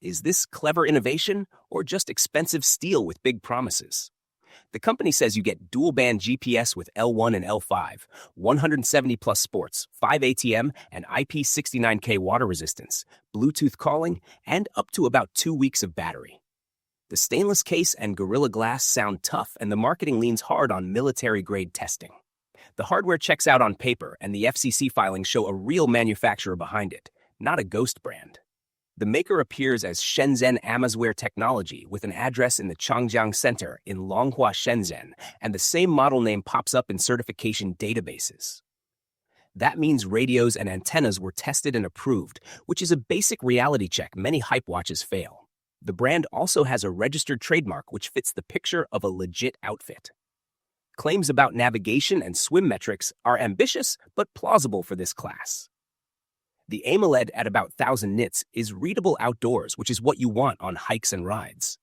Is this clever innovation or just expensive steel with big promises? The company says you get dual-band GPS with L1 and L5, 170 plus sports, 5 ATM, and IP69K water resistance, Bluetooth calling, and up to about 2 weeks of battery. The stainless case and Gorilla Glass sound tough, and the marketing leans hard on military-grade testing. The hardware checks out on paper, and the FCC filings show a real manufacturer behind it, not a ghost brand. The maker appears as Shenzhen Amazwear Technology with an address in the Changjiang Center in Longhua, Shenzhen, and the same model name pops up in certification databases. That means radios and antennas were tested and approved, which is a basic reality check many hype watches fail. The brand also has a registered trademark which fits the picture of a legit outfit. Claims about navigation and swim metrics are ambitious but plausible for this class. The AMOLED at about 1000 nits is readable outdoors, which is what you want on hikes and rides.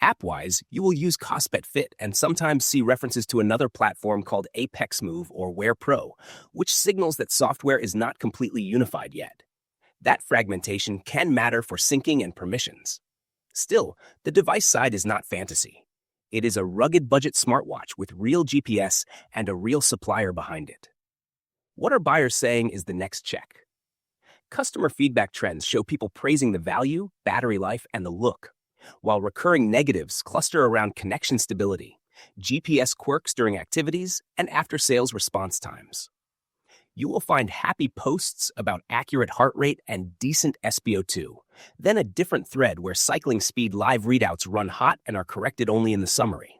App-wise, you will use Kospet Fit and sometimes see references to another platform called Apex Move or Wear Pro, which signals that software is not completely unified yet. That fragmentation can matter for syncing and permissions. Still, the device side is not fantasy. It is a rugged budget smartwatch with real GPS and a real supplier behind it. What are buyers saying is the next check. Customer feedback trends show people praising the value, battery life, and the look, while recurring negatives cluster around connection stability, GPS quirks during activities, and after-sales response times. You will find happy posts about accurate heart rate and decent SpO2, then a different thread where cycling speed live readouts run hot and are corrected only in the summary.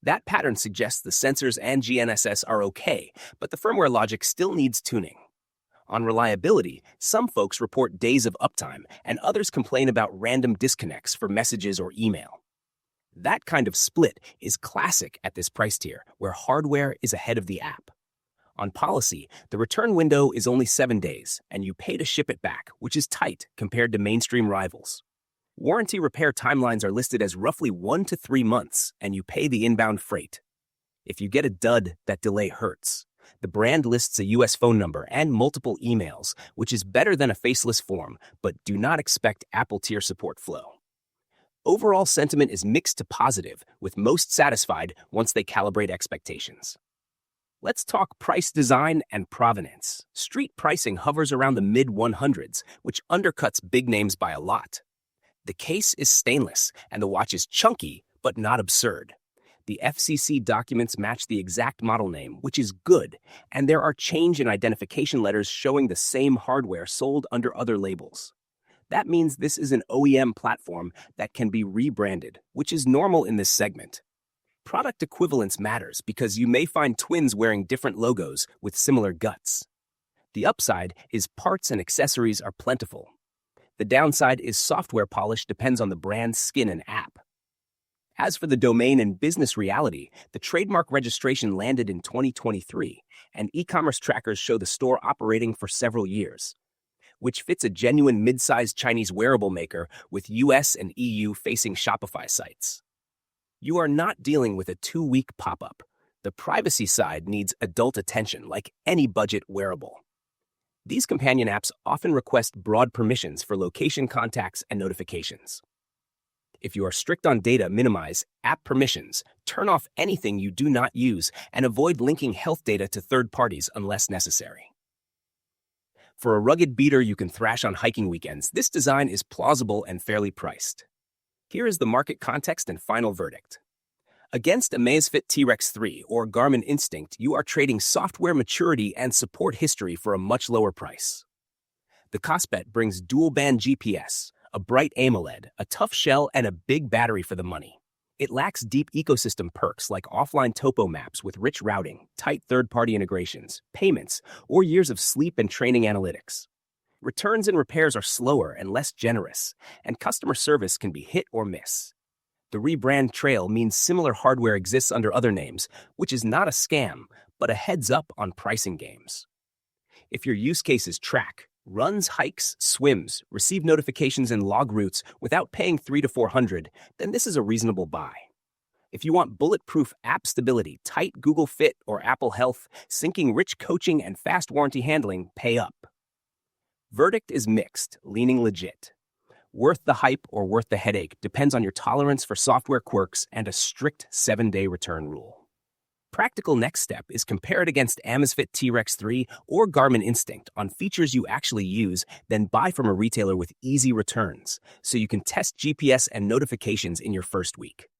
That pattern suggests the sensors and GNSS are okay, but the firmware logic still needs tuning. On reliability, some folks report days of uptime, and others complain about random disconnects for messages or email. That kind of split is classic at this price tier, where hardware is ahead of the app. On policy, the return window is only 7 days, and you pay to ship it back, which is tight compared to mainstream rivals. Warranty repair timelines are listed as roughly 1 to 3 months, and you pay the inbound freight. If you get a dud, that delay hurts. The brand lists a US phone number and multiple emails, which is better than a faceless form, but do not expect Apple tier support flow. Overall sentiment is mixed to positive, with most satisfied once they calibrate expectations. Let's talk price design and provenance. Street pricing hovers around the mid-100s, which undercuts big names by a lot. The case is stainless, and the watch is chunky, but not absurd. The FCC documents match the exact model name, which is good, and there are change in identification letters showing the same hardware sold under other labels. That means this is an OEM platform that can be rebranded, which is normal in this segment. Product equivalence matters because you may find twins wearing different logos with similar guts. The upside is parts and accessories are plentiful. The downside is software polish depends on the brand's skin and app. As for the domain and business reality, the trademark registration landed in 2023, and e-commerce trackers show the store operating for several years, which fits a genuine mid-sized Chinese wearable maker with US and EU-facing Shopify sites. You are not dealing with a 2-week pop-up. The privacy side needs adult attention like any budget wearable. These companion apps often request broad permissions for location contacts and notifications. If you are strict on data, minimize app permissions, turn off anything you do not use, and avoid linking health data to third parties unless necessary. For a rugged beater you can thrash on hiking weekends, this design is plausible and fairly priced. Here is the market context and final verdict. Against Amazfit T-Rex 3 or Garmin Instinct, you are trading software maturity and support history for a much lower price. The Kospet brings dual-band GPS, a bright AMOLED, a tough shell, and a big battery for the money. It lacks deep ecosystem perks like offline topo maps with rich routing, tight third-party integrations, payments, or years of sleep and training analytics. Returns and repairs are slower and less generous, and customer service can be hit or miss. The rebrand trail means similar hardware exists under other names, which is not a scam, but a heads up on pricing games. If your use case is track, runs, hikes, swims, receive notifications and log routes without paying $300 to $400, then this is a reasonable buy. If you want bulletproof app stability, tight Google Fit or Apple Health, syncing rich coaching and fast warranty handling, pay up. Verdict is mixed, leaning legit. Worth the hype or worth the headache depends on your tolerance for software quirks and a strict 7-day return rule. Practical next step is compare it against Amazfit T-Rex 3 or Garmin Instinct on features you actually use, then buy from a retailer with easy returns, so you can test GPS and notifications in your first week.